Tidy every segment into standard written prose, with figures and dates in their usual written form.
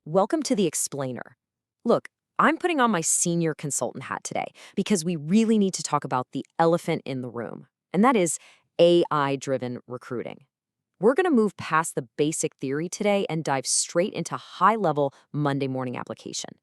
Welcome to the Explainer. Look, I'm putting on my senior consultant hat today because we really need to talk about the elephant in the room, and that is AI driven recruiting. We're going to move past the basic theory today and dive straight into high level Monday morning application.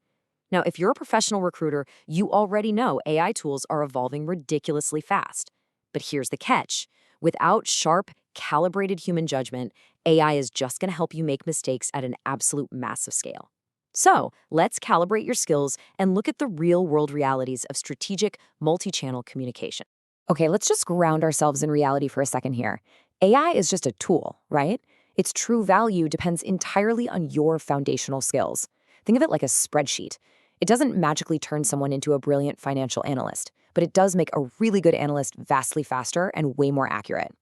Now, if you're a professional recruiter, you already know AI tools are evolving ridiculously fast. But here's the catch: without sharp, calibrated human judgment, AI is just going to help you make mistakes at an absolute massive scale. So let's calibrate your skills and look at the real world realities of strategic multi channel communication. Okay, let's just ground ourselves in reality for a second here. AI is just a tool, right? Its true value depends entirely on your foundational skills. Think of it like a spreadsheet. It doesn't magically turn someone into a brilliant financial analyst, but it does make a really good analyst vastly faster and way more accurate.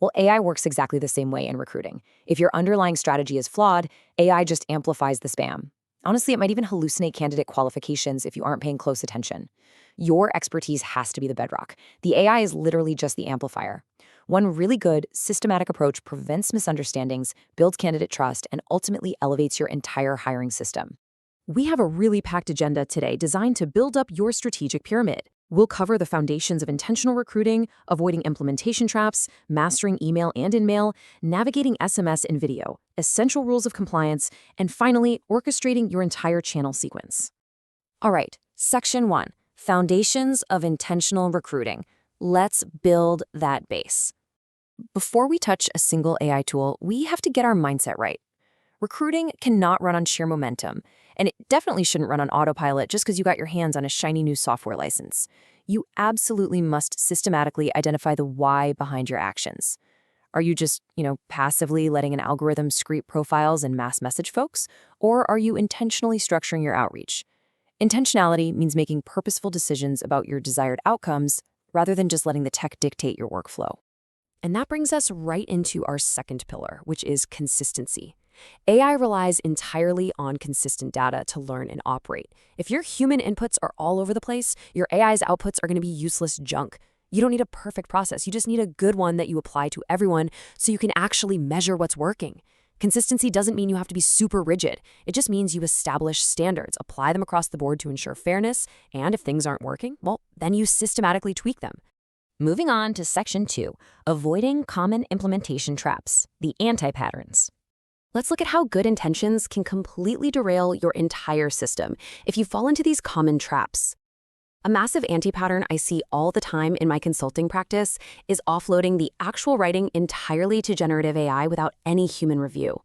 Well, AI works exactly the same way in recruiting. If your underlying strategy is flawed, AI just amplifies the spam. Honestly, it might even hallucinate candidate qualifications if you aren't paying close attention. Your expertise has to be the bedrock. The AI is literally just the amplifier. One really good, systematic approach prevents misunderstandings, builds candidate trust, and ultimately elevates your entire hiring system. We have a really packed agenda today designed to build up your strategic pyramid. We'll cover the foundations of intentional recruiting, avoiding implementation traps, mastering email and in-mail, navigating SMS and video, essential rules of compliance, and finally, orchestrating your entire channel sequence. All right, Section 1, Foundations of Intentional Recruiting. Let's build that base. Before we touch a single AI tool, we have to get our mindset right. Recruiting cannot run on sheer momentum, and it definitely shouldn't run on autopilot just because you got your hands on a shiny new software license. You absolutely must systematically identify the why behind your actions. Are you just, passively letting an algorithm scrape profiles and mass message folks? Or are you intentionally structuring your outreach? Intentionality means making purposeful decisions about your desired outcomes rather than just letting the tech dictate your workflow. And that brings us right into our second pillar, which is consistency. AI relies entirely on consistent data to learn and operate. If your human inputs are all over the place, your AI's outputs are going to be useless junk. You don't need a perfect process. You just need a good one that you apply to everyone so you can actually measure what's working. Consistency doesn't mean you have to be super rigid. It just means you establish standards, apply them across the board to ensure fairness, and if things aren't working, well, then you systematically tweak them. Moving on to Section 2, Avoiding Common Implementation Traps, the Anti-Patterns. Let's look at how good intentions can completely derail your entire system if you fall into these common traps. A massive anti-pattern I see all the time in my consulting practice is offloading the actual writing entirely to generative AI without any human review.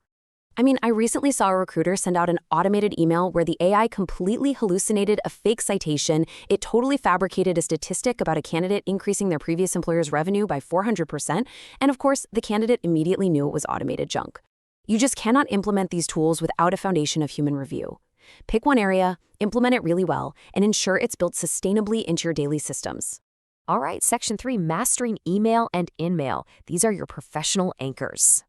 I recently saw a recruiter send out an automated email where the AI completely hallucinated a fake citation. It totally fabricated a statistic about a candidate increasing their previous employer's revenue by 400%, and of course, the candidate immediately knew it was automated junk. You just cannot implement these tools without a foundation of human review. Pick one area, implement it really well, and ensure it's built sustainably into your daily systems. All right, Section 3, Mastering Email and In-Mail. These are your professional anchors.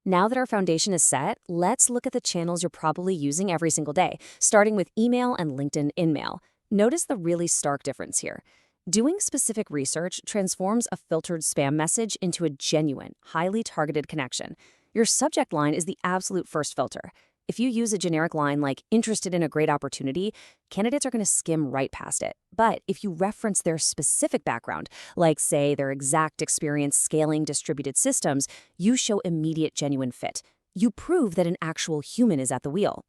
Now that our foundation is set, let's look at the channels you're probably using every single day, starting with email and LinkedIn in-mail. Notice the really stark difference here. Doing specific research transforms a filtered spam message into a genuine, highly targeted connection. Your subject line is the absolute first filter. If you use a generic line like interested in a great opportunity, candidates are going to skim right past it. But if you reference their specific background, like say their exact experience scaling distributed systems, you show immediate genuine fit. You prove that an actual human is at the wheel.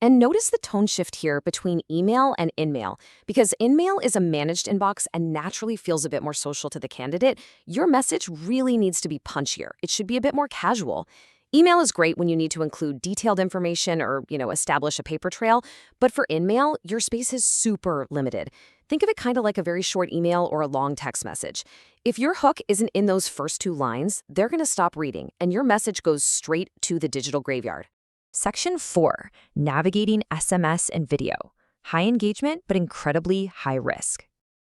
And notice the tone shift here between email and in-mail. Because in-mail is a managed inbox and naturally feels a bit more social to the candidate, your message really needs to be punchier. It should be a bit more casual. Email is great when you need to include detailed information or, establish a paper trail. But for in-mail, your space is super limited. Think of it kind of like a very short email or a long text message. If your hook isn't in those first two lines, they're going to stop reading, and your message goes straight to the digital graveyard. Section 4, Navigating SMS and Video. High engagement, but incredibly high risk.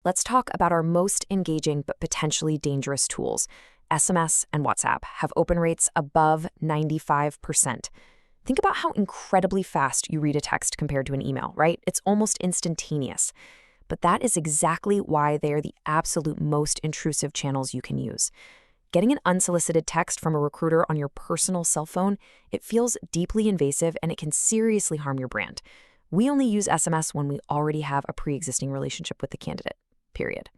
Let's talk about our most engaging but potentially dangerous tools. SMS and WhatsApp have open rates above 95%. Think about how incredibly fast you read a text compared to an email, right? It's almost instantaneous. But that is exactly why they are the absolute most intrusive channels you can use. Getting an unsolicited text from a recruiter on your personal cell phone, it feels deeply invasive and it can seriously harm your brand. We only use SMS when we already have a pre-existing relationship with the candidate, period.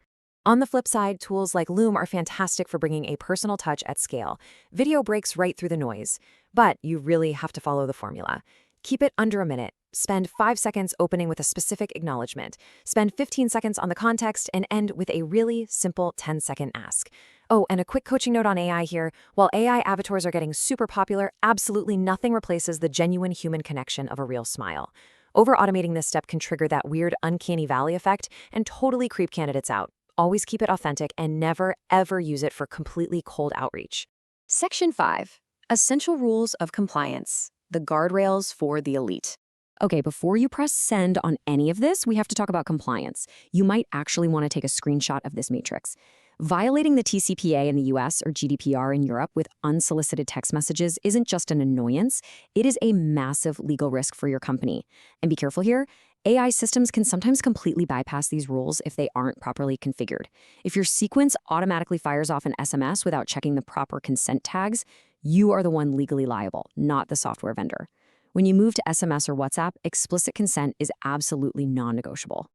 On the flip side, tools like Loom are fantastic for bringing a personal touch at scale. Video breaks right through the noise, but you really have to follow the formula. Keep it under a minute. Spend 5 seconds opening with a specific acknowledgement. Spend 15 seconds on the context and end with a really simple 10-second ask. Oh, and a quick coaching note on AI here. While AI avatars are getting super popular, absolutely nothing replaces the genuine human connection of a real smile. Over-automating this step can trigger that weird uncanny valley effect and totally creep candidates out. Always keep it authentic and never, ever use it for completely cold outreach. Section 5. Essential Rules of Compliance. The guardrails for the elite. Okay, before you press send on any of this, we have to talk about compliance. You might actually want to take a screenshot of this matrix. Violating the TCPA in the US or GDPR in Europe with unsolicited text messages isn't just an annoyance, it is a massive legal risk for your company. And be careful here, AI systems can sometimes completely bypass these rules if they aren't properly configured. If your sequence automatically fires off an SMS without checking the proper consent tags, you are the one legally liable, not the software vendor. When you move to SMS or WhatsApp, explicit consent is absolutely non-negotiable.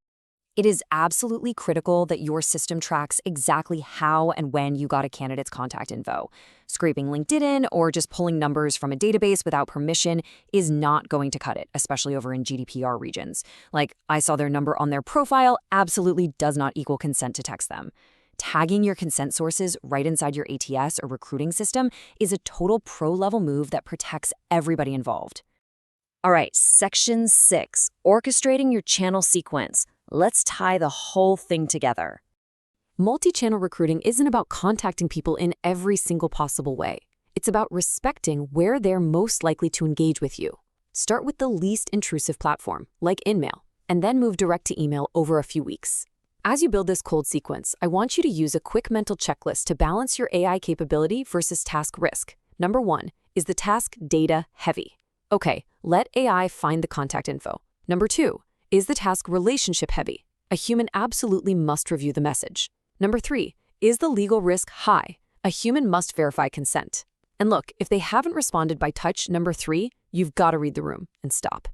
It is absolutely critical that your system tracks exactly how and when you got a candidate's contact info. Scraping LinkedIn or just pulling numbers from a database without permission is not going to cut it, especially over in GDPR regions. Like, I saw their number on their profile absolutely does not equal consent to text them. Tagging your consent sources right inside your ATS or recruiting system is a total pro-level move that protects everybody involved. All right, Section 6, orchestrating your channel sequence. Let's tie the whole thing together. Multi-channel recruiting isn't about contacting people in every single possible way. It's about respecting where they're most likely to engage with you. Start with the least intrusive platform, like InMail, and then move direct to email over a few weeks. As you build this cold sequence, I want you to use a quick mental checklist to balance your AI capability versus task risk. Number 1, is the task data heavy? Okay, let AI find the contact info. Number 2, is the task relationship heavy? A human absolutely must review the message. Number 3, is the legal risk high? A human must verify consent. And look, if they haven't responded by touch, number 3, you've got to read the room and stop.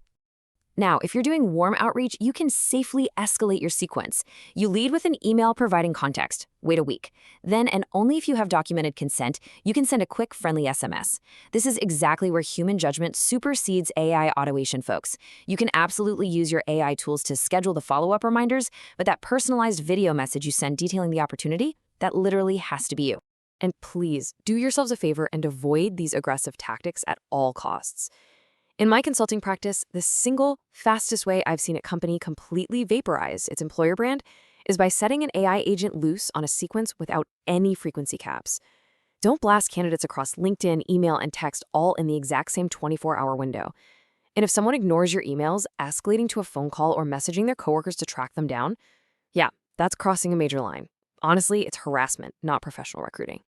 Now, if you're doing warm outreach, you can safely escalate your sequence. You lead with an email providing context. Wait a week. Then, and only if you have documented consent, you can send a quick, friendly SMS. This is exactly where human judgment supersedes AI automation, folks. You can absolutely use your AI tools to schedule the follow-up reminders, but that personalized video message you send detailing the opportunity, that literally has to be you. And please, do yourselves a favor and avoid these aggressive tactics at all costs. In my consulting practice, the single fastest way I've seen a company completely vaporize its employer brand is by setting an AI agent loose on a sequence without any frequency caps. Don't blast candidates across LinkedIn, email, and text all in the exact same 24-hour window. And if someone ignores your emails, escalating to a phone call or messaging their coworkers to track them down, yeah, that's crossing a major line. Honestly, it's harassment, not professional recruiting.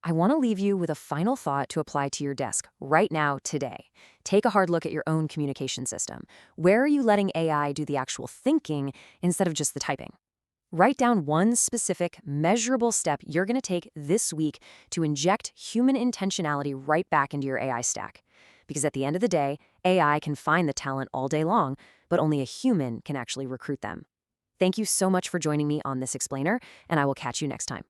I want to leave you with a final thought to apply to your desk right now, today. Take a hard look at your own communication system. Where are you letting AI do the actual thinking instead of just the typing? Write down one specific, measurable step you're going to take this week to inject human intentionality right back into your AI stack. Because at the end of the day, AI can find the talent all day long, but only a human can actually recruit them. Thank you so much for joining me on this explainer, and I will catch you next time.